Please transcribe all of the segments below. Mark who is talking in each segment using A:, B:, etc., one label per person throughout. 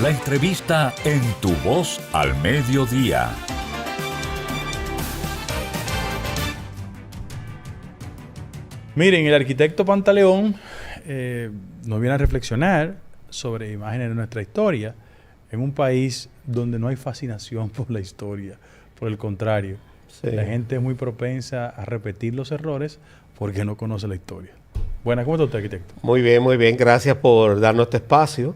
A: La entrevista en Tu Voz al Mediodía.
B: Miren, el arquitecto Pantaleón nos viene a reflexionar sobre imágenes de nuestra historia en un país donde no hay fascinación por la historia. Por el contrario, la gente es muy propensa a repetir los errores porque no conoce la historia. Buenas, ¿cómo está usted, arquitecto?
C: Muy bien, muy bien. Gracias por darnos este espacio.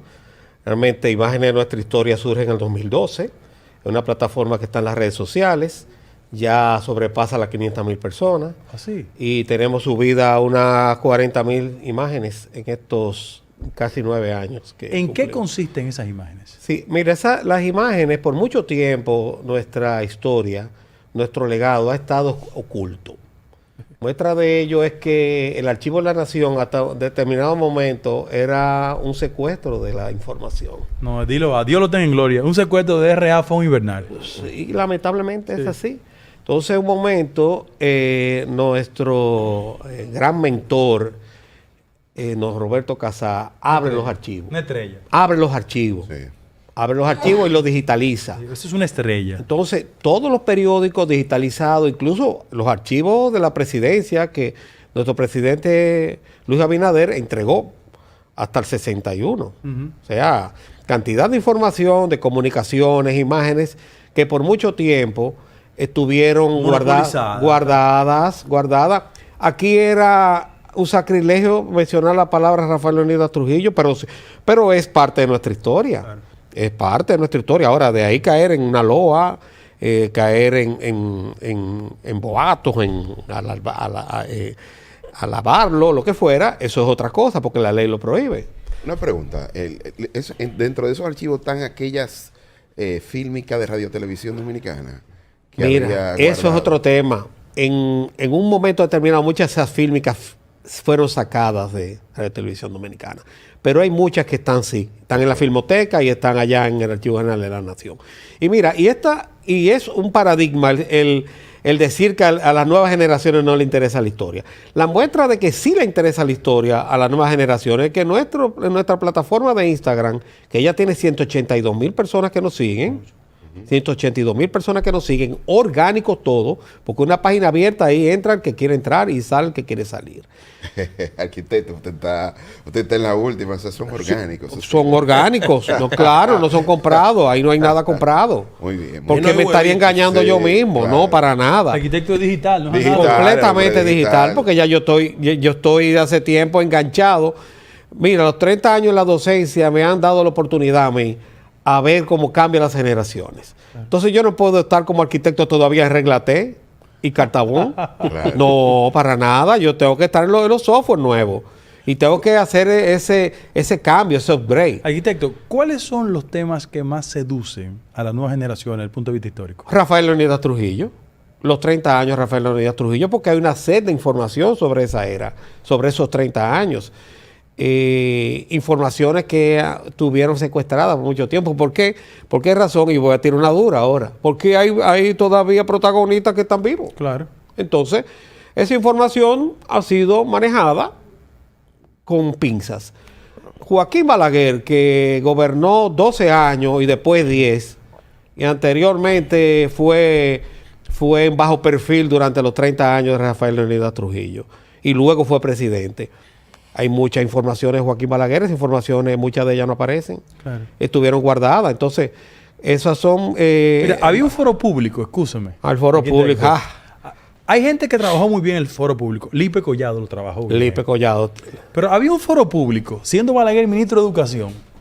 C: Realmente, Imágenes de nuestra historia surge en el 2012. Es una plataforma que está en las redes sociales. Ya sobrepasa las 500,000 personas.
B: ¿Así?
C: Y tenemos subida unas 40,000 imágenes en estos casi 9 años.
B: ¿En qué consisten esas imágenes?
C: Sí, mira, las imágenes, por mucho tiempo, nuestra historia, nuestro legado ha estado oculto. Muestra de ello es que el Archivo de la Nación, hasta determinado momento, era un secuestro de la información.
B: No, dilo, a Dios lo tenga en gloria. Un secuestro de R.A. Fon Invernal.
C: Sí, lamentablemente es así. Entonces, un momento, nuestro gran mentor, Roberto Casá, abre los archivos.
B: Una estrella.
C: Abre los archivos.
D: Sí.
C: Abre los archivos y los digitaliza.
B: Eso es una estrella.
C: Entonces, todos los periódicos digitalizados, incluso los archivos de la presidencia que nuestro presidente Luis Abinader entregó hasta el 61. O sea, cantidad de información, de comunicaciones, imágenes que por mucho tiempo estuvieron guardadas. Aquí era un sacrilegio mencionar la palabra Rafael Leónidas Trujillo, pero es parte de nuestra historia. Claro. Es parte de nuestra historia. Ahora, de ahí caer en una loa, caer en boatos, alabarlo, lo que fuera, eso es otra cosa, porque la ley lo prohíbe.
D: Una pregunta. Dentro de esos archivos están aquellas fílmicas de Radio Televisión Dominicana.
C: Mira, eso es otro tema. En un momento determinado, muchas de esas fílmicas fueron sacadas de Radio Televisión Dominicana. Pero hay muchas que están en la Filmoteca y están allá en el Archivo General de la Nación. Y mira, y es un paradigma el decir que a las nuevas generaciones no le interesa la historia. La muestra de que sí le interesa la historia a las nuevas generaciones es que en nuestra plataforma de Instagram, que ya tiene 182,000 personas que nos siguen, 182,000 personas que nos siguen, orgánico todo, porque una página abierta ahí entra el que quiere entrar y sale el que quiere salir.
D: Arquitecto, usted está en la última, esos son orgánicos.
C: Son orgánicos, no, claro, no son comprados, ahí no hay nada comprado.
D: Muy bien.
C: Porque me estaría engañando yo mismo, claro. No, para nada.
B: Arquitecto digital, ¿no?
C: Completamente digital, porque ya yo estoy de hace tiempo enganchado. Mira, los 30 años en la docencia me han dado la oportunidad a mí a ver cómo cambian las generaciones. Entonces yo no puedo estar como arquitecto todavía en Reglaté y Cartabón. Claro. No, para nada. Yo tengo que estar en los software nuevos. Y tengo que hacer ese cambio, ese upgrade.
B: Arquitecto, ¿cuáles son los temas que más seducen a las nuevas generaciones desde el punto de vista histórico?
C: Rafael Leónidas Trujillo. Los 30 años Rafael Leónidas Trujillo, porque hay una sed de información sobre esa era, sobre esos 30 años. Informaciones que tuvieron secuestradas por mucho tiempo. ¿Por qué? ¿Por qué razón? Y voy a tirar una dura ahora. Porque hay todavía protagonistas que están vivos.
B: Claro.
C: Entonces, esa información ha sido manejada con pinzas. Joaquín Balaguer, que gobernó 12 años y después 10, y anteriormente fue en bajo perfil durante los 30 años de Rafael Leónidas Trujillo, y luego fue presidente. Hay muchas informaciones de Joaquín Balaguer, esas informaciones, muchas de ellas no aparecen. Claro. Estuvieron guardadas. Entonces, esas son...
B: Mira, había un foro público, escúchame.
C: Al foro público.
B: Hay gente que trabajó muy bien el foro público. Lipe Collado lo trabajó bien.
C: Lipe Collado.
B: Pero había un foro público, siendo Balaguer ministro de Educación.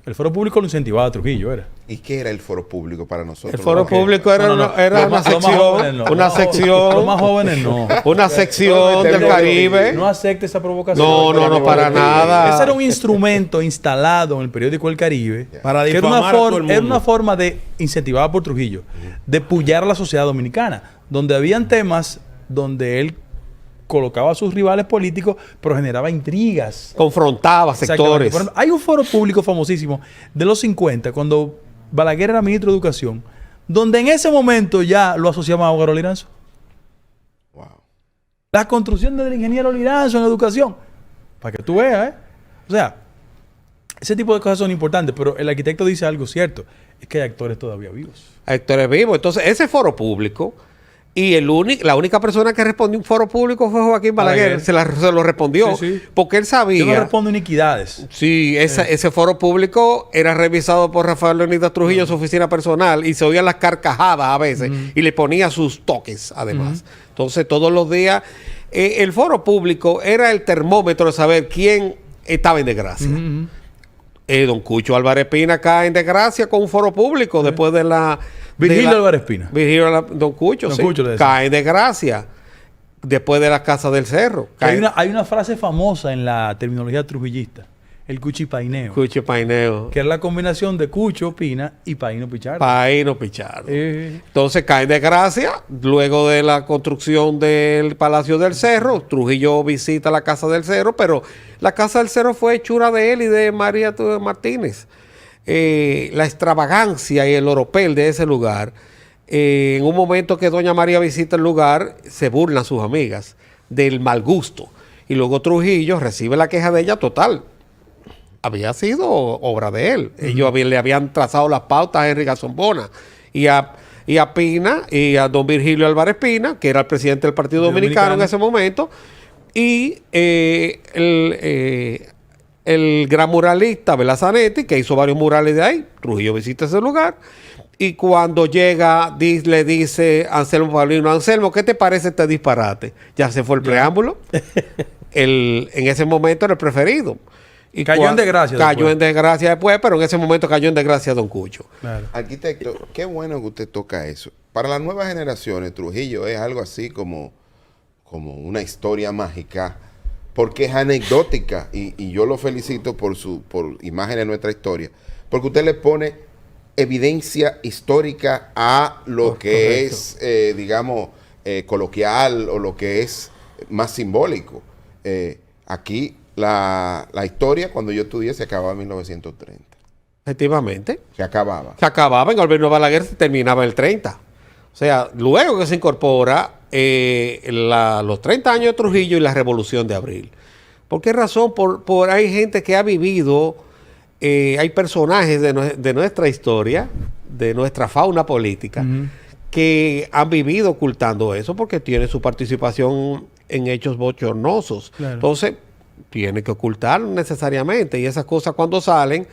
B: El foro público lo incentivaba a Trujillo, ¿era?
D: ¿Y qué era el foro público para nosotros?
C: El foro público era una sección. Una sección.
B: Los más jóvenes no.
C: Una sección del Caribe.
B: No acepte esa provocación.
C: No, para nada.
B: Ese era un instrumento instalado en el periódico El Caribe.
E: Para
B: que
E: difamar a todo el mundo.
B: Era una forma de, incentivada por Trujillo, de pullar a la sociedad dominicana. Donde habían temas donde él colocaba a sus rivales políticos, pero generaba intrigas.
C: Confrontaba sectores.
B: Ejemplo, hay un foro público famosísimo de los 50, cuando Balaguer era ministro de Educación, donde en ese momento ya lo asociaban a Óscar Liranzo.
D: Wow.
B: La construcción del ingeniero Liranzo en educación. Para que tú veas, ¿eh? O sea, Ese tipo de cosas son importantes, pero el arquitecto dice algo cierto, es que hay actores todavía vivos.
C: Actores vivos. Entonces, ese foro público, y la única persona que respondió un foro público fue Joaquín Balaguer. Se lo respondió.
B: Sí, sí.
C: Porque él sabía.
B: Yo no respondo iniquidades.
C: Sí, ese foro público era revisado por Rafael Leónidas Trujillo en su oficina personal y se oían las carcajadas a veces y le ponía sus toques además. Entonces, todos los días, el foro público era el termómetro de saber quién estaba en desgracia. Don Cucho Álvarez Pina cae en desgracia con un foro público después de la...
B: Virgilio Álvarez Pina.
C: Don Cucho,
B: Don
C: sí.
B: Cucho le decía.
C: Cae en desgracia después de la Casa del Cerro.
B: Hay una frase famosa en la terminología trujillista, el cuchipaineo,
C: Cucho Paineo.
B: que es la combinación de Cucho Pina y Paino Pichardo.
C: Paino Pichardo. Entonces cae en desgracia. Luego de la construcción del Palacio del Cerro, Trujillo visita la Casa del Cerro, pero la Casa del Cerro fue hechura de él y de María Martínez. La extravagancia y el oropel de ese lugar. En un momento que doña María visita el lugar, se burlan sus amigas del mal gusto. Y luego Trujillo recibe la queja de ella total. Había sido obra de él. Ellos le habían trazado las pautas a Henry Garzón-Bona y a Pina y a don Virgilio Álvarez Pina, que era el presidente del Partido Dominicano en ese momento, y el gran muralista Belazanetti, que hizo varios murales de ahí. Trujillo visita ese lugar y cuando llega le dice Anselmo Paulino: Anselmo, ¿qué te parece este disparate? Ya se fue el preámbulo. En ese momento era el preferido. Y
B: cayó en desgracia
C: después, pero en ese momento cayó en desgracia don Cucho.
B: Claro.
D: Arquitecto, qué bueno que usted toca eso. Para las nuevas generaciones, Trujillo es algo así como una historia mágica, porque es anecdótica, y yo lo felicito por imagen de nuestra historia, porque usted le pone evidencia histórica a lo que es, digamos, coloquial, o lo que es más simbólico. Aquí la historia, cuando yo estudié, se acababa en 1930.
C: Efectivamente.
D: Se acababa.
C: Se acababa, en el gobierno de Balaguer se terminaba en el 30. O sea, luego que se incorpora los 30 años de Trujillo y la Revolución de Abril. ¿Por qué razón? Hay gente que ha vivido, hay personajes de nuestra historia, de nuestra fauna política, que han vivido ocultando eso porque tiene su participación en hechos bochornosos. Claro. Entonces, tiene que ocultarlo necesariamente, y esas cosas cuando salen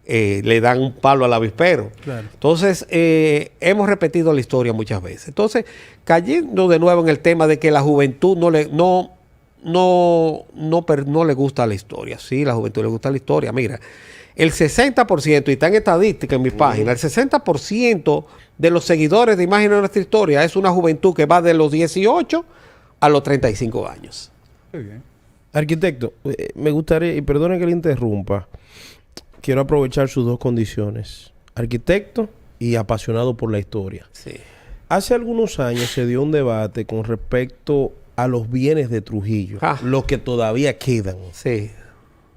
C: le dan un palo al avispero. Claro. Entonces, hemos repetido la historia muchas veces. Entonces, cayendo de nuevo en el tema de que la juventud no le gusta la historia. Sí, la juventud le gusta la historia. Mira, el 60%, y está en estadística en mi página, el 60% de los seguidores de Imagen de Nuestra Historia es una juventud que va de los 18 a los 35 años.
B: Muy bien.
E: Arquitecto, me gustaría, y perdone que le interrumpa, quiero aprovechar sus dos condiciones: arquitecto y apasionado por la historia.
C: Sí.
E: Hace algunos años se dio un debate con respecto a los bienes de Trujillo, los que todavía quedan.
C: Sí.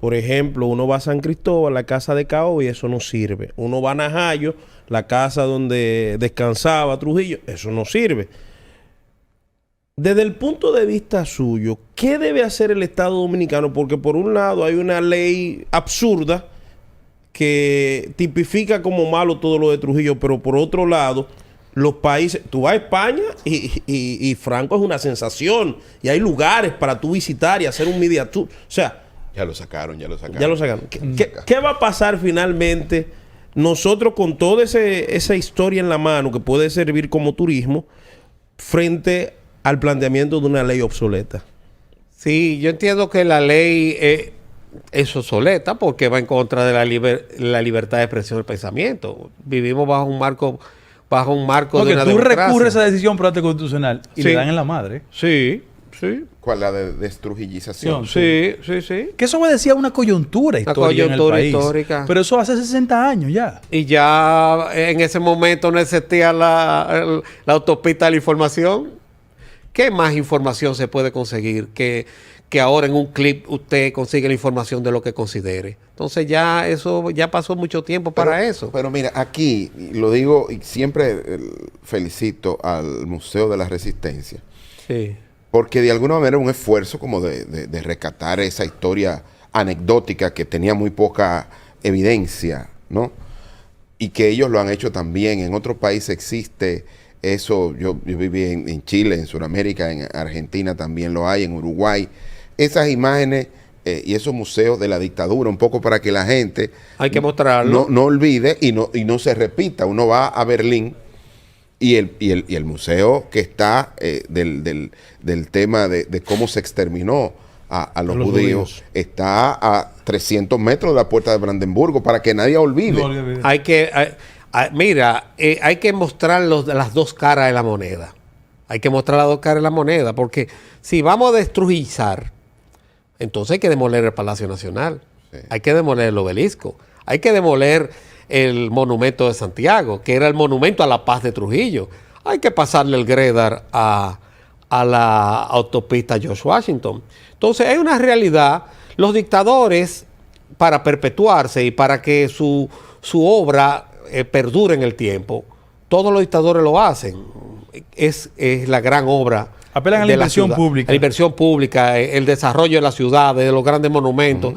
E: Por ejemplo, uno va a San Cristóbal, la casa de Cao, y eso no sirve. Uno va a Najayo, la casa donde descansaba Trujillo, eso no sirve. Desde el punto de vista suyo, ¿qué debe hacer el Estado Dominicano? Porque por un lado hay una ley absurda que tipifica como malo todo lo de Trujillo, pero por otro lado, los países... Tú vas a España y Franco es una sensación, y hay lugares para tú visitar y hacer un media tour. O sea...
D: Ya lo sacaron.
E: ¿Qué va a pasar finalmente nosotros con toda esa historia en la mano que puede servir como turismo frente al planteamiento de una ley obsoleta?
C: Sí, yo entiendo que la ley es obsoleta porque va en contra de la libertad de expresión del pensamiento. Vivimos bajo un marco de una
B: tú
C: democracia.
B: recurres a esa decisión por arte constitucional y le dan en la madre.
C: Sí.
D: ¿Cuál? La de destrujillización.
C: Sí.
B: Que eso obedecía a una coyuntura histórica en el país. Histórica. Pero eso hace 60 años ya.
C: Y ya en ese momento no existía la autopista de la información. ¿Qué más información se puede conseguir que ahora en un clip usted consigue la información de lo que considere? Entonces ya pasó mucho tiempo para eso. Pero
D: mira, aquí lo digo y siempre felicito al Museo de la Resistencia.
C: Sí.
D: Porque de alguna manera un esfuerzo como de rescatar esa historia anecdótica que tenía muy poca evidencia, ¿no? Y que ellos lo han hecho también. En otros países existe eso. Yo viví en Chile, en Sudamérica, en Argentina también lo hay, en Uruguay. Esas imágenes y esos museos de la dictadura, un poco para que la gente
C: hay que mostrarlo.
D: No olvide y no se repita. Uno va a Berlín y el museo que está del tema de cómo se exterminó a los judíos está a 300 metros de la puerta de Brandenburgo, para que nadie olvide.
C: Hay que mostrar las dos caras de la moneda. Hay que mostrar las dos caras de la moneda, porque si vamos a destrujizar, entonces hay que demoler el Palacio Nacional, sí. Hay que demoler el obelisco, hay que demoler el monumento de Santiago, que era el monumento a la paz de Trujillo. Hay que pasarle el Gredar a la autopista George Washington. Entonces hay una realidad. Los dictadores, para perpetuarse y para que su obra perdure en el tiempo, todos los dictadores lo hacen. Es la gran obra.
B: Apelan a la inversión pública.
C: La inversión pública, el desarrollo de las ciudades, de los grandes monumentos.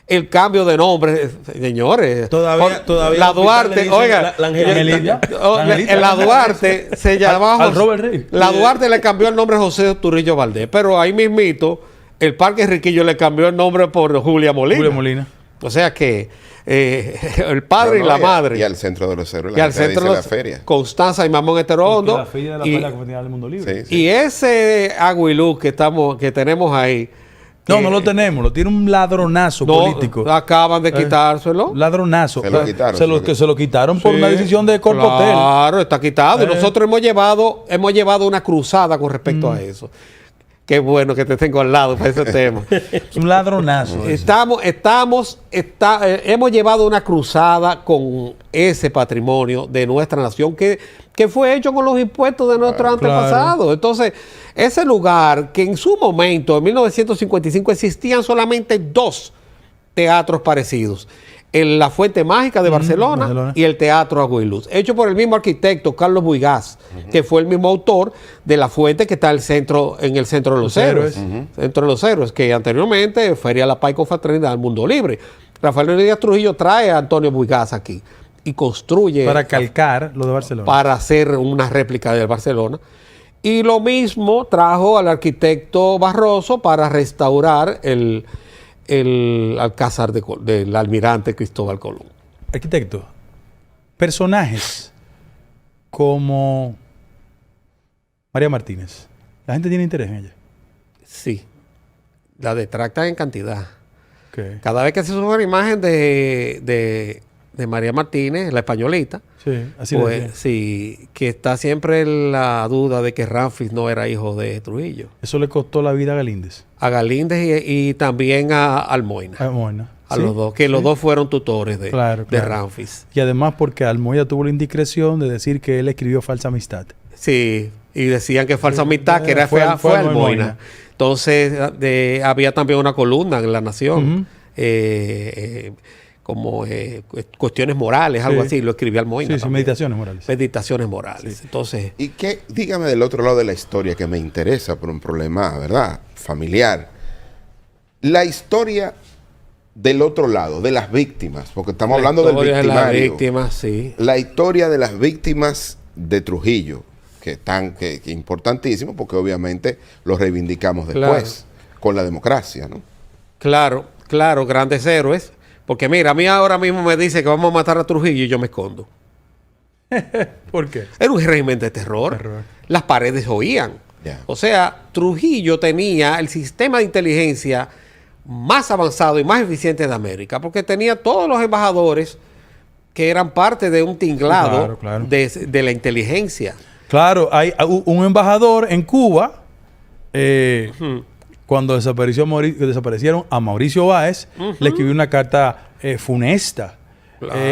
C: El cambio de nombre, señores.
E: Todavía
C: la Duarte, oiga, la Duarte se llamaba
B: al Robert Rey.
C: La Duarte le cambió el nombre a José Turrillo Valdés, pero ahí mismito el Parque Riquillo le cambió el nombre por Julia Molina. O sea que el padre y la madre.
D: Y al centro de los héroes,
C: y al centro de la feria. Constanza y Mamón Heterondo.
B: La feria de la Feria Confederal del Mundo Libre.
D: Sí.
C: Y ese Aguilú que tenemos ahí.
B: No lo tenemos, lo tiene un ladronazo político.
C: Acaban de quitárselo.
B: Ladronazo.
D: Se lo quitaron.
B: Se lo quitaron por una decisión de Corpotel.
C: Claro, está quitado. Y nosotros hemos llevado una cruzada con respecto a eso. Qué bueno que te tengo al lado para ese tema.
B: Un ladronazo.
C: Hemos llevado una cruzada con ese patrimonio de nuestra nación que fue hecho con los impuestos de nuestros antepasados. Entonces, ese lugar que en su momento, en 1955, existían solamente 2 teatros parecidos. La Fuente Mágica de Barcelona y el Teatro Aguiluz, hecho por el mismo arquitecto Carlos Buigás, que fue el mismo autor de La Fuente, que está en el centro de los héroes. Centro de los héroes, que anteriormente Feria La Paz y Confraternidad del Mundo Libre. Rafael Leonidas Trujillo trae a Antonio Buigás aquí y construye...
B: Para calcar lo de Barcelona.
C: Para hacer una réplica del Barcelona. Y lo mismo trajo al arquitecto Barroso para restaurar el Alcázar del almirante Cristóbal Colón.
B: Arquitecto, personajes como María Martínez, ¿la gente tiene interés en ella?
C: Sí, la detractan en cantidad.
B: Okay.
C: Cada vez que se sube una imagen de María Martínez, la españolita, sí, que está siempre la duda de que Ramfis no era hijo de Trujillo.
B: Eso le costó la vida a Galíndez.
C: A Galíndez y también a Almoina. A los dos, que los dos fueron tutores de Ramfis.
B: Y además porque Almoina tuvo la indiscreción de decir que él escribió Falsa Amistad.
C: Sí, y decían que Falsa Amistad, que fue Almoina. Entonces, había también una columna en La Nación, como cuestiones morales, algo así, lo escribía Almoina.
B: Sí, meditaciones morales.
C: Meditaciones morales. Sí. Entonces...
D: Y dígame del otro lado de la historia, que me interesa por un problema, ¿verdad?, familiar. La historia del otro lado, de las víctimas, porque estamos hablando del victimario.
C: Las víctimas, sí.
D: La historia de las víctimas de Trujillo, que es importantísimo, porque obviamente lo reivindicamos después, con la democracia, ¿no?
C: Claro, grandes héroes. Porque mira, a mí ahora mismo me dice que vamos a matar a Trujillo y yo me escondo.
B: ¿Por qué?
C: Era un régimen de terror. Las paredes oían.
D: Yeah.
C: O sea, Trujillo tenía el sistema de inteligencia más avanzado y más eficiente de América, porque tenía todos los embajadores que eran parte de un tinglado de la inteligencia.
B: Claro, hay un embajador en Cuba... Cuando desaparecieron a Mauricio Báez, le escribió una carta funesta.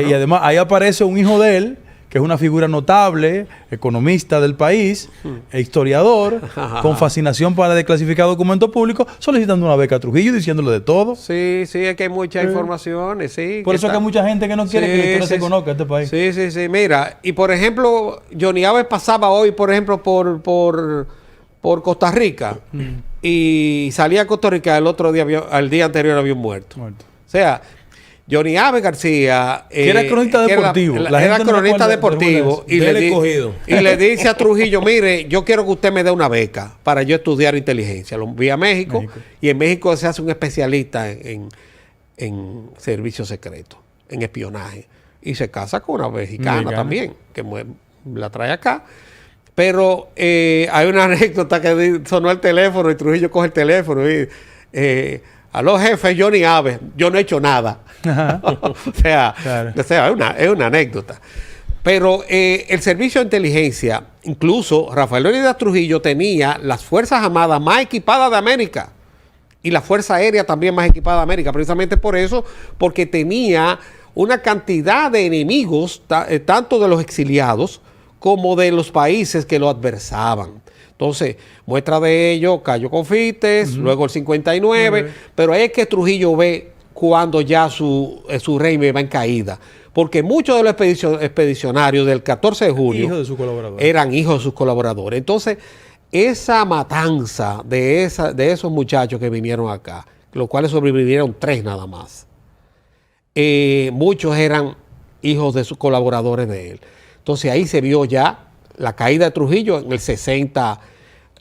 B: Y además ahí aparece un hijo de él, que es una figura notable, economista del país, historiador, con fascinación para desclasificar documentos públicos, solicitando una beca a Trujillo y diciéndole de todo.
C: Sí, es que hay muchas informaciones, sí.
B: Por eso es que hay mucha gente que no quiere que la historia se conozca en este país.
C: Sí. Mira, y por ejemplo, Johnny Aves pasaba hoy, por ejemplo, por Costa Rica y salía a Costa Rica, el otro día, al día anterior había un muerto. O sea, Johnny Abe García,
B: que era cronista deportivo.
C: Era cronista deportivo y le dice a Trujillo, mire, yo quiero que usted me dé una beca para yo estudiar inteligencia. Lo envía a México y en México se hace un especialista en servicio secreto, en espionaje. Y se casa con una mexicana también, que la trae acá. Pero hay una anécdota que sonó el teléfono y Trujillo coge el teléfono y... aló, jefe, Johnny Abe, yo no he hecho nada. o sea, es una anécdota. Pero el servicio de inteligencia, incluso Rafael Leónidas Trujillo tenía las Fuerzas Armadas más equipadas de América y la Fuerza Aérea también más equipada de América, precisamente por eso, porque tenía una cantidad de enemigos, tanto de los exiliados como de los países que lo adversaban. Entonces, muestra de ello, Cayo Confites, luego el 59, pero ahí es que Trujillo ve cuando ya su régimen va en caída. Porque muchos de los expedicionarios del 14 de junio eran hijos de sus colaboradores. Entonces, esa matanza de esos muchachos que vinieron acá, los cuales sobrevivieron 3 nada más, muchos eran hijos de sus colaboradores de él. Entonces, ahí se vio ya la caída de Trujillo, en el 60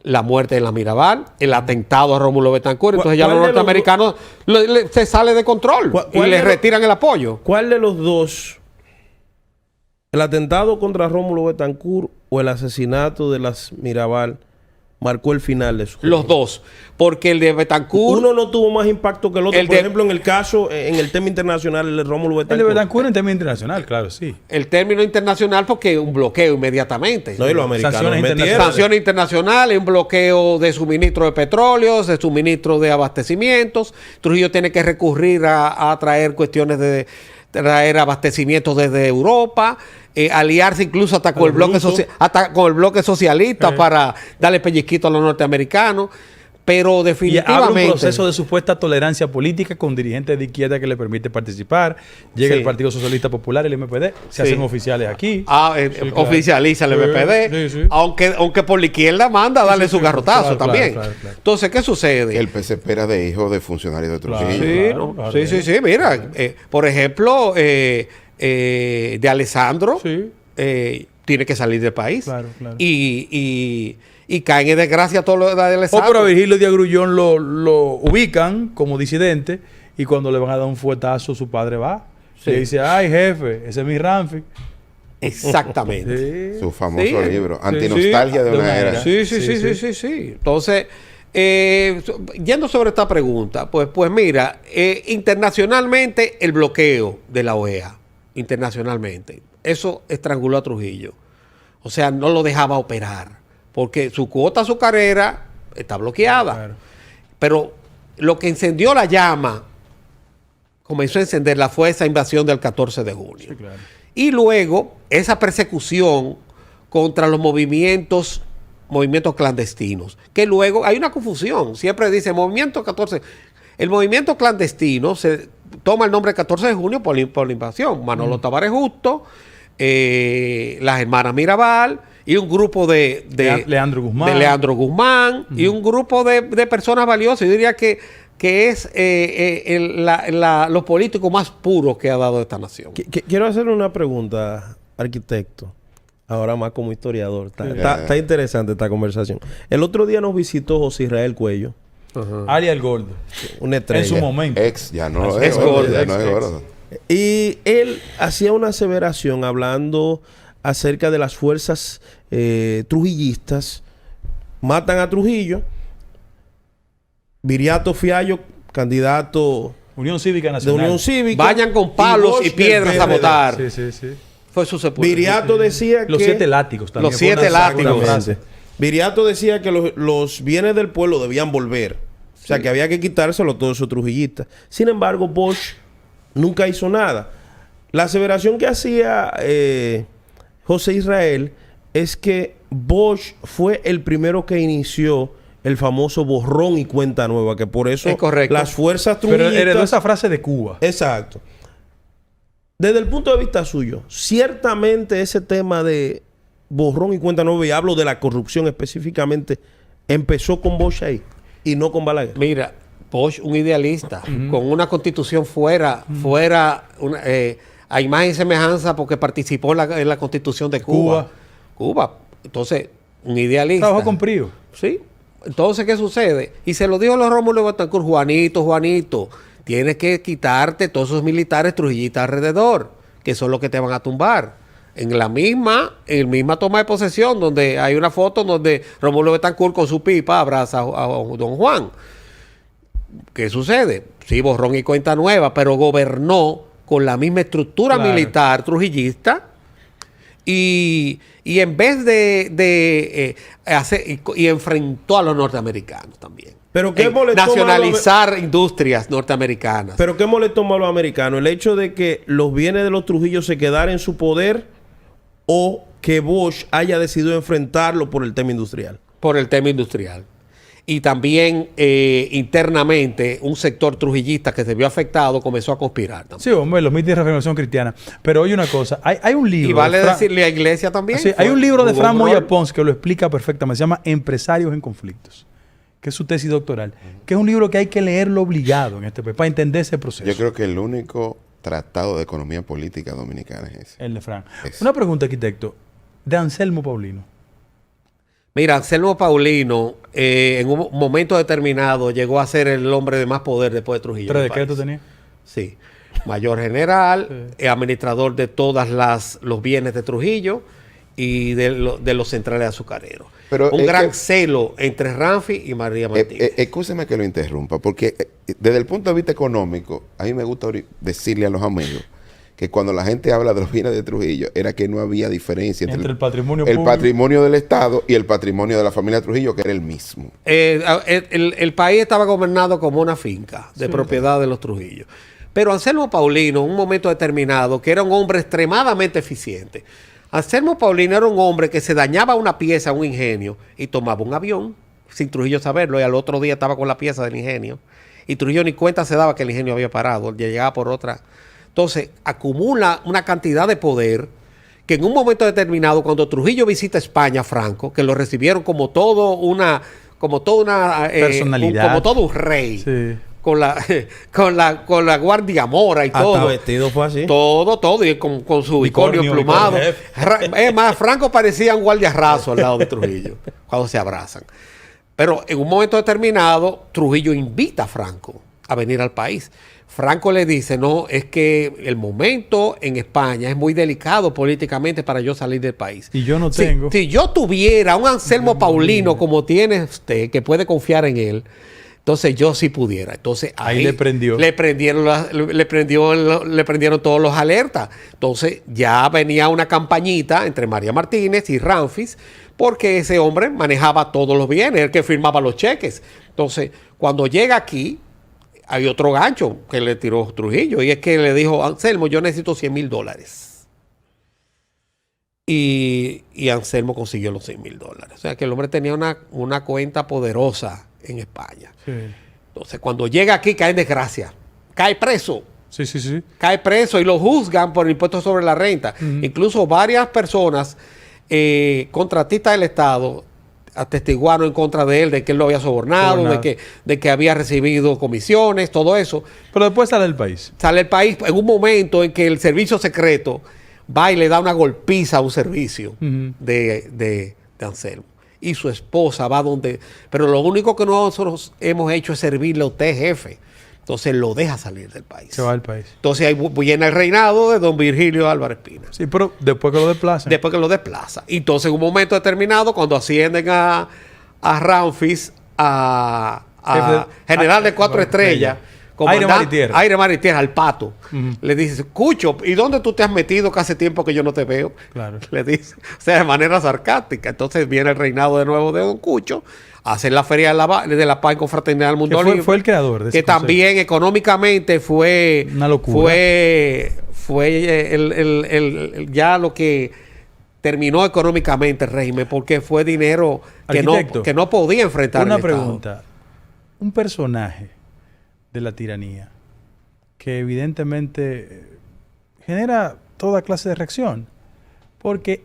C: la muerte de la Mirabal, el atentado a Rómulo Betancourt. Entonces ya los norteamericanos se sale de control y le retiran el apoyo.
E: ¿Cuál de los dos, el atentado contra Rómulo Betancourt o el asesinato de las Mirabal, marcó el final de su juego?
C: Los dos, porque el de Betancourt...
E: Uno no tuvo más impacto que el otro. Por ejemplo, en el caso, en el tema internacional, el de Rómulo Betancourt.
B: El de Betancourt en tema internacional, claro, sí.
C: El término internacional porque un bloqueo inmediatamente.
E: No, y los americanos
C: sanciones internacionales, un bloqueo de suministro de petróleos, de suministro de abastecimientos. Trujillo tiene que recurrir a traer cuestiones de traer abastecimientos desde Europa, aliarse incluso hasta con el bloque socialista para darle pellizquito a los norteamericanos. Pero definitivamente...
B: Y abre un proceso de supuesta tolerancia política con dirigentes de izquierda que le permite participar. Llega el Partido Socialista Popular, el MPD, se hacen oficiales aquí.
C: Oficializa el MPD. Aunque por la izquierda manda a darle su garrotazo también. Claro. Entonces, ¿qué sucede?
D: El PSP era de hijo de funcionarios de Trujillo.
C: Sí. Mira, por ejemplo, de Alessandro tiene que salir del país. Claro. Y caen en desgracia todos los de Alessandro.
B: Pero a Virgilio Díaz Grullón lo ubican como disidente y cuando le van a dar un fuetazo, su padre va. Y le dice, ay, jefe, ese es mi Ramfi.
C: Exactamente.
D: Su famoso libro, Antinostalgia de una era.
C: Sí. Entonces, yendo sobre esta pregunta, pues mira, internacionalmente el bloqueo de la OEA, internacionalmente, eso estranguló a Trujillo. O sea, no lo dejaba operar. Porque su cuota azucarera está bloqueada. Claro. Pero lo que encendió la llama, comenzó a encenderla, fue esa invasión del 14 de junio. Sí, claro. Y luego, esa persecución contra los movimientos clandestinos. Que luego, hay una confusión. Siempre dice, movimiento 14... El movimiento clandestino se toma el nombre 14 de junio por la invasión. Manolo Tavares Justo, las hermanas Mirabal... y un grupo de
B: Leandro Guzmán.
C: Y un grupo de personas valiosas. Yo diría que es los políticos más puros que ha dado esta nación.
E: Quiero hacerle una pregunta, arquitecto. Ahora más como historiador. Está interesante esta conversación. El otro día nos visitó José Israel Cuello.
B: Arias el Gordo.
E: Una estrella.
B: En su momento.
D: Ya no es gordo.
E: Y él hacía una aseveración hablando acerca de las fuerzas trujillistas. Matan a Trujillo. Viriato Fiallo, candidato
B: Unión Cívica Nacional.
E: de Unión Cívica.
C: Vayan con palos y piedras a votar.
B: Sí.
C: Fue su sepultura.
E: Viriato decía que...
B: Los 7 látigos también.
C: Los 7 látigos.
E: Viriato decía que los bienes del pueblo debían volver. O sea, que había que quitárselo a todos esos trujillistas. Sin embargo, Bosch nunca hizo nada. La aseveración que hacía José Israel es que Bosch fue el primero que inició el famoso borrón y cuenta nueva, que por eso las fuerzas trujillistas...
B: Pero heredó esa frase de Cuba.
E: Exacto. Desde el punto de vista suyo, ciertamente ese tema de borrón y cuenta nueva, y hablo de la corrupción específicamente, empezó con Bosch ahí y no con Balaguer.
C: Mira, Bosch, un idealista, con una constitución fuera a imagen y semejanza porque participó en la constitución de Cuba. Entonces, un idealista.
B: Trabajó con Prío.
C: Sí. Entonces, ¿qué sucede? Y se lo dijo a los Rómulo Betancourt, Juanito, tienes que quitarte todos esos militares trujillistas alrededor, que son los que te van a tumbar. En el misma toma de posesión, donde hay una foto donde Rómulo Betancourt con su pipa abraza a don Juan. ¿Qué sucede? Sí, borrón y cuenta nueva, pero gobernó con la misma estructura militar trujillista y en vez de hacer y enfrentó a los norteamericanos también.
E: Pero ¿qué molestó
C: nacionalizar industrias norteamericanas.
E: Pero ¿qué molestó más a los americanos? ¿El hecho de que los bienes de los Trujillos se quedaran en su poder o que Bosch haya decidido enfrentarlo por el tema industrial?
C: Por el tema industrial. Y también internamente un sector trujillista que se vio afectado comenzó a conspirar también.
B: Sí, hombre, los mitos de Reformación Cristiana. Pero oye una cosa, hay un libro...
C: Y vale decirle a Iglesia también.
B: Sí, hay un libro de Fran Moya Pons que lo explica perfectamente. Se llama Empresarios en Conflictos, que es su tesis doctoral. Que es un libro que hay que leerlo obligado en este país para entender ese proceso.
D: Yo creo que el único tratado de economía política dominicana es ese.
B: El de Fran. Una pregunta, arquitecto. De Anselmo Paulino.
C: Mira, Anselmo Paulino, en un momento determinado, llegó a ser el hombre de más poder después de Trujillo.
B: ¿Pero decreto tenía?
C: Sí. Mayor general, administrador de todos los bienes de Trujillo y de los centrales azucareros.
D: Pero
C: un gran celo entre Ramfi y María Martínez.
D: Excúseme que lo interrumpa, porque desde el punto de vista económico, a mí me gusta decirle a los amigos que cuando la gente habla de los bienes de Trujillo, era que no había diferencia entre
B: el patrimonio
D: el
B: público,
D: patrimonio del Estado y el patrimonio de la familia Trujillo, que era el mismo.
C: El país estaba gobernado como una finca de propiedad de los Trujillos. Pero Anselmo Paulino, en un momento determinado, que era un hombre extremadamente eficiente. Anselmo Paulino era un hombre que se dañaba una pieza, un ingenio, y tomaba un avión, sin Trujillo saberlo, y al otro día estaba con la pieza del ingenio. Y Trujillo ni cuenta se daba que el ingenio había parado, ya llegaba por otra. Entonces, acumula una cantidad de poder que en un momento determinado, cuando Trujillo visita España, Franco, que lo recibieron como todo una
B: personalidad,
C: como todo un rey,
B: sí,
C: con la guardia mora y todo.
E: Hasta vestido fue así.
C: Todo, y con su unicornio plumado. Es más, Franco parecía un guardia raso al lado de Trujillo, cuando se abrazan. Pero en un momento determinado, Trujillo invita a Franco a venir al país. Franco le dice, no, es que el momento en España es muy delicado políticamente para yo salir del país.
B: Y yo no tengo.
C: Si yo tuviera un Anselmo Paulino como tiene usted, que puede confiar en él, entonces yo sí pudiera. Entonces
B: ahí le prendió.
C: Le prendieron todos los alertas. Entonces ya venía una campañita entre María Martínez y Ramfis, porque ese hombre manejaba todos los bienes, el que firmaba los cheques. Entonces, cuando llega aquí, hay otro gancho que le tiró Trujillo, y es que le dijo, Anselmo, yo necesito $100,000. Y Anselmo consiguió los $100,000. O sea que el hombre tenía una cuenta poderosa en España.
B: Sí.
C: Entonces, cuando llega aquí, cae en desgracia. Cae preso.
B: Sí.
C: Cae preso y lo juzgan por el impuesto sobre la renta. Incluso varias personas, contratistas del Estado, atestiguaron en contra de él, de que él lo había sobornado, de que había recibido comisiones, todo eso.
B: Pero después sale del país.
C: Sale del país en un momento en que el servicio secreto va y le da una golpiza a un servicio de Anselmo. Y su esposa va donde... Pero lo único que nosotros hemos hecho es servirle a usted, jefe. Entonces lo deja salir del país.
B: Se va del país.
C: Entonces ahí viene el reinado de don Virgilio Álvarez Pina.
B: Sí, pero después que lo desplazan.
C: Después que lo desplaza. Entonces en un momento determinado, cuando ascienden a Ramfis, a general de 4 estrellas,
B: Aire, mar y tierra.
C: Aire, mar y tierra, al Pato. Le dice, Cucho, ¿y dónde tú te has metido que hace tiempo que yo no te veo?
B: Claro.
C: Le dice, o sea, de manera sarcástica. Entonces viene el reinado de nuevo de don Cucho, hace la Feria de la Paz y Confraternidad del Mundo Libre.
B: Fue el creador de ese
C: que concepto. También económicamente fue...
B: Una locura.
C: Fue ya lo que terminó económicamente el régimen, porque fue dinero que no podía enfrentar
B: Una
C: el Estado.
B: pregunta. Un personaje de la tiranía que evidentemente genera toda clase de reacción, porque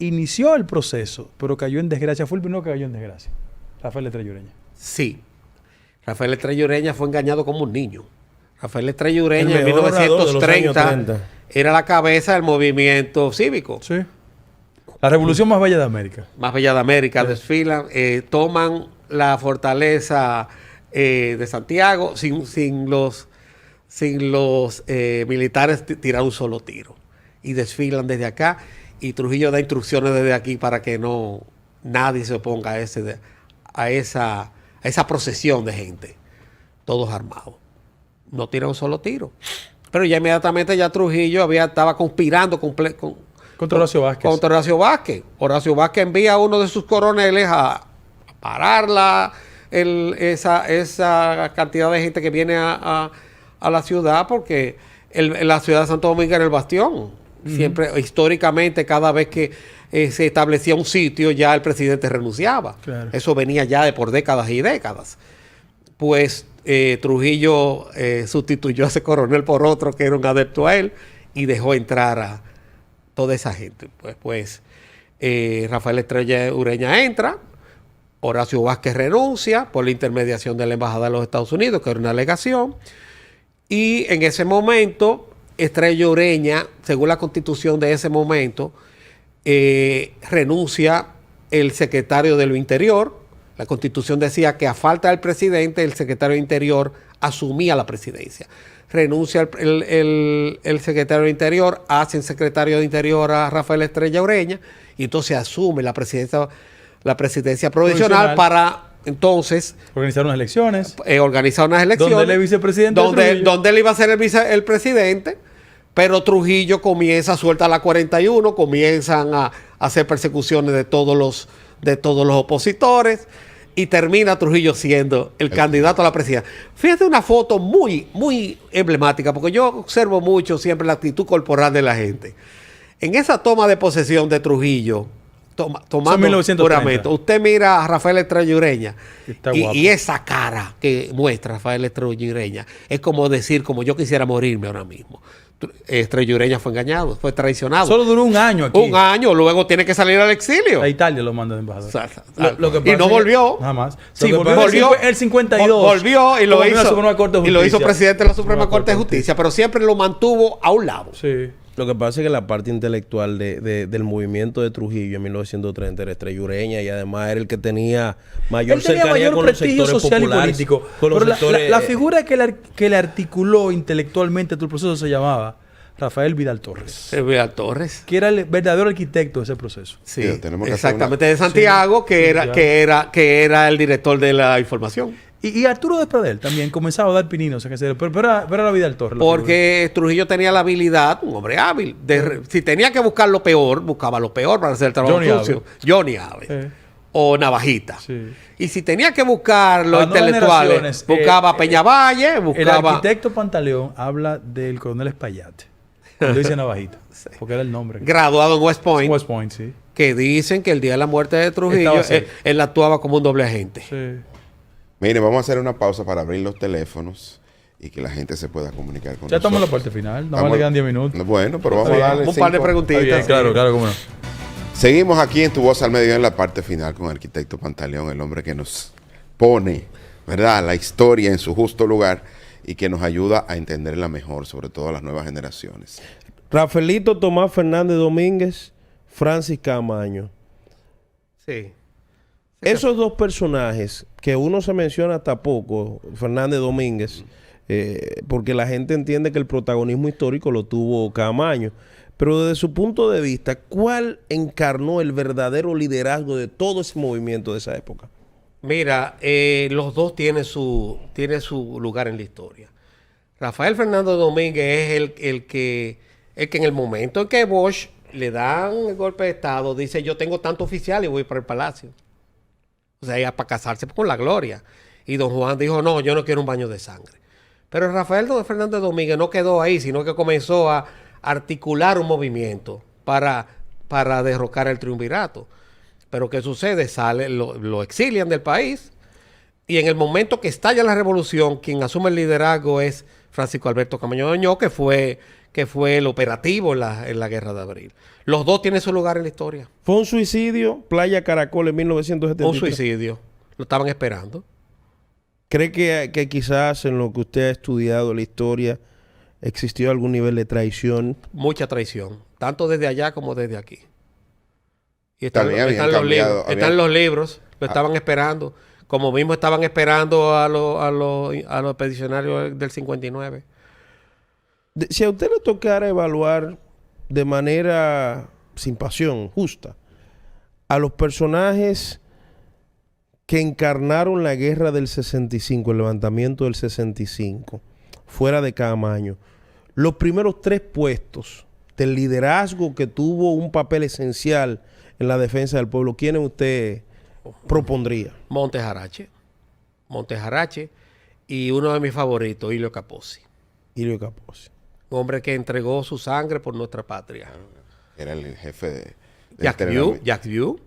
B: inició el proceso, pero cayó en desgracia. Fue el primero que cayó en desgracia. Rafael Letrán Ureña.
C: Sí. Rafael Estrella Ureña fue engañado como un niño. Rafael Estrella Ureña
E: El
C: en
E: mejor orador de los años
C: 1930
E: 30.
C: era la cabeza del movimiento cívico.
B: Sí. La revolución más bella de América.
C: Más bella de América, desfilan, toman la fortaleza de Santiago sin los militares tirar un solo tiro. Y desfilan desde acá. Y Trujillo da instrucciones desde aquí para que nadie se oponga a esa procesión de gente. Todos armados. No tiran un solo tiro. Pero ya inmediatamente Trujillo estaba conspirando
B: Contra Horacio Vázquez.
C: contra Horacio Vázquez. Horacio Vázquez envía a uno de sus coroneles a parar esa cantidad de gente que viene a la ciudad, porque la ciudad de Santo Domingo era el bastión. Siempre, históricamente, cada vez que se establecía un sitio, ya el presidente renunciaba.
B: Claro.
C: Eso venía ya por décadas y décadas. Pues Trujillo sustituyó a ese coronel por otro que era un adepto a él y dejó entrar a toda esa gente. Pues Rafael Estrella Ureña entra, Horacio Vázquez renuncia por la intermediación de la Embajada de los Estados Unidos, que era una alegación, y en ese momento Estrella Ureña, según la constitución de ese momento, renuncia el secretario de lo Interior. La constitución decía que a falta del presidente, el secretario de Interior asumía la presidencia. Renuncia el secretario de Interior, hacen secretario de Interior a Rafael Estrella Ureña, y entonces asume la presidencia provisional para entonces
B: organizar unas elecciones.
C: Organizar unas elecciones.
B: Donde él es vicepresidente.
C: Donde él iba a ser el presidente, pero Trujillo suelta la 41, comienzan a hacer persecuciones de todos los opositores, y termina Trujillo siendo el candidato a la presidencia. Fíjate una foto muy, muy emblemática, porque yo observo mucho siempre la actitud corporal de la gente. En esa toma de posesión de Trujillo, tomando juramento, usted mira a Rafael Estrella Ureña y esa cara que muestra Rafael Estrella Ureña es como decir, como yo quisiera morirme ahora mismo. Estrella Ureña fue engañado, fue traicionado.
B: Solo duró un año aquí.
C: Un año, luego tiene que salir al exilio.
B: A Italia lo manda de embajador.
C: Y no volvió.
B: Nada más.
C: Sí,
B: volvió el 52.
C: Volvió y lo hizo presidente de la Suprema Corte de
B: Justicia.
C: Justicia, pero siempre lo mantuvo a un lado.
B: Sí.
E: Lo que pasa es que la parte intelectual del movimiento de Trujillo en 1930 era Estrella Ureña, y además era el que tenía mayor cercanía con los sectores
B: social
E: populares,
B: y político.
E: con los
B: Pero
E: sectores,
B: la figura que le articuló intelectualmente todo el proceso se llamaba Rafael Vidal Torres.
C: Vidal Torres.
B: Que era el verdadero arquitecto de ese proceso.
C: Sí,
D: tenemos que
C: exactamente, de Santiago, que era el director de la información.
B: Y Arturo Despradel también comenzaba a dar pininos, pero era Vidal Torres.
C: Porque Trujillo tenía la habilidad, un hombre hábil, si tenía que buscar lo peor, buscaba lo peor para hacer el trabajo sucio. Johnny Abe. O Navajita. Sí. Y si tenía que buscar los intelectuales, buscaba Peñavalle, buscaba...
B: El arquitecto Pantaleón habla del coronel Espaillat. Lo dice Navajita. Sí. Porque era el nombre.
C: Graduado en West Point.
B: West Point, sí.
C: Que dicen que el día de la muerte de Trujillo, él actuaba como un doble agente.
B: Sí.
D: Mire, vamos a hacer una pausa para abrir los teléfonos y que la gente se pueda comunicar con nosotros.
B: Ya estamos en la parte final. Nada más le quedan 10 minutos.
D: Bueno, pero vamos a darle
C: un par de preguntitas.
B: Bien, claro, cómo no.
D: Seguimos aquí en Tu Voz al Medio en la parte final con el arquitecto Pantaleón, el hombre que nos pone, ¿verdad?, la historia en su justo lugar y que nos ayuda a entenderla mejor, sobre todo a las nuevas generaciones.
E: Rafaelito Tomás Fernández Domínguez, Francis Camaño.
C: Sí.
E: Esos dos personajes que uno se menciona hasta poco, Fernández Domínguez, porque la gente entiende que el protagonismo histórico lo tuvo Camaño, pero desde su punto de vista, ¿cuál encarnó el verdadero liderazgo de todo ese movimiento de esa época?
C: Mira, los dos tienen su lugar en la historia. Rafael Fernández Domínguez es el que en el momento en que Bosch le dan el golpe de Estado, dice: yo tengo tanto oficial y voy para el palacio. O sea, ya para casarse con la gloria. Y don Juan dijo: no, yo no quiero un baño de sangre. Pero Rafael Fernández Domínguez no quedó ahí, sino que comenzó a articular un movimiento para derrocar el triunvirato. Pero ¿qué sucede? Lo exilian del país, y en el momento que estalla la revolución, quien asume el liderazgo es Francisco Alberto Camaño Doñó, que fue el operativo en la Guerra de Abril. Los dos tienen su lugar en la historia.
E: ¿Fue un suicidio? Playa Caracol en 1973.
C: Un suicidio. Lo estaban esperando.
E: ¿Cree que quizás en lo que usted ha estudiado la historia existió algún nivel de traición?
C: Mucha traición, tanto desde allá como desde aquí. Y
D: También habían
C: están los
D: cambiado,
C: libros, están los libros, lo estaban esperando, como mismo estaban esperando a los expedicionarios del 59.
E: Si a usted le tocara evaluar de manera sin pasión, justa, a los personajes que encarnaron la guerra del 65, el levantamiento del 65, fuera de Caamaño, los primeros 3 puestos del liderazgo que tuvo un papel esencial en la defensa del pueblo, ¿quiénes usted propondría?
C: Montes Jarache y uno de mis favoritos, Ilio Capozzi.
E: Ilio Capozzi.
C: Un hombre que entregó su sangre por nuestra patria.
D: Era el jefe de
C: Jacques Vieux.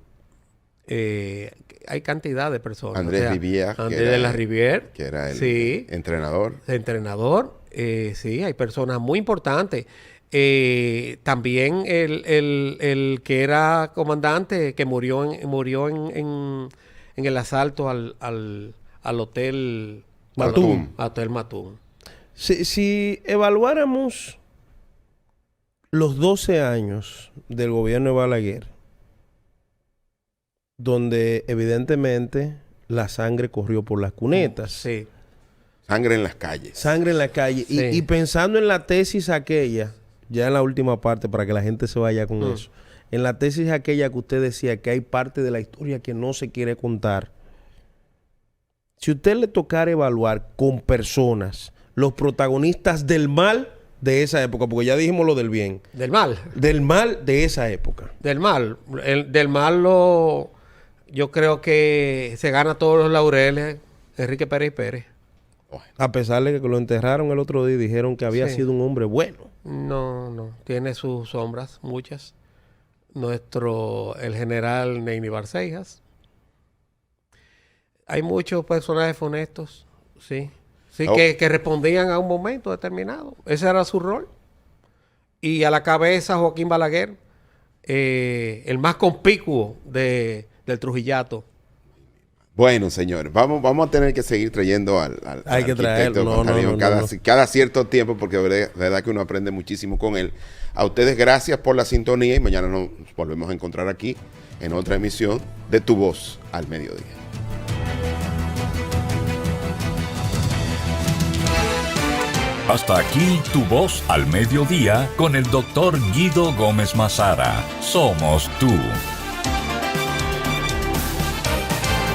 C: Hay cantidad de personas.
D: Andrés Rivière.
C: Andrés de la Rivière.
D: Que era el entrenador.
C: Sí, hay personas muy importantes. También el que era comandante, que murió en el asalto al hotel
D: Matum.
C: Hotel Matum.
E: Si evaluáramos los 12 años del gobierno de Balaguer, donde evidentemente la sangre corrió por las cunetas.
C: Sí.
D: Sangre en las calles.
E: Sangre en la calle.
C: Sí.
E: Y pensando en la tesis aquella, ya en la última parte, para que la gente se vaya con eso, en la tesis aquella que usted decía que hay parte de la historia que no se quiere contar, si usted le tocara evaluar con personas los protagonistas del mal de esa época, porque ya dijimos lo del bien.
C: Del mal.
E: Del mal de esa época.
C: Del mal. Del mal yo creo que se gana todos los laureles Enrique Pérez Pérez.
E: A pesar de que lo enterraron el otro día y dijeron que había sido un hombre bueno.
C: No. Tiene sus sombras, muchas. El general Neini Barcejas. Hay muchos personajes funestos, sí. Sí, que respondían a un momento determinado. Ese era su rol. Y a la cabeza Joaquín Balaguer, el más conspicuo del Trujillato.
D: Bueno, señores, vamos a tener que seguir trayendo al
E: Hay que traerlo.
D: Cada cierto tiempo, porque de verdad que uno aprende muchísimo con él. A ustedes gracias por la sintonía y mañana nos volvemos a encontrar aquí en otra emisión de Tu Voz al Mediodía.
A: Hasta aquí Tu Voz al Mediodía con el doctor Guido Gómez Mazara. Somos tú.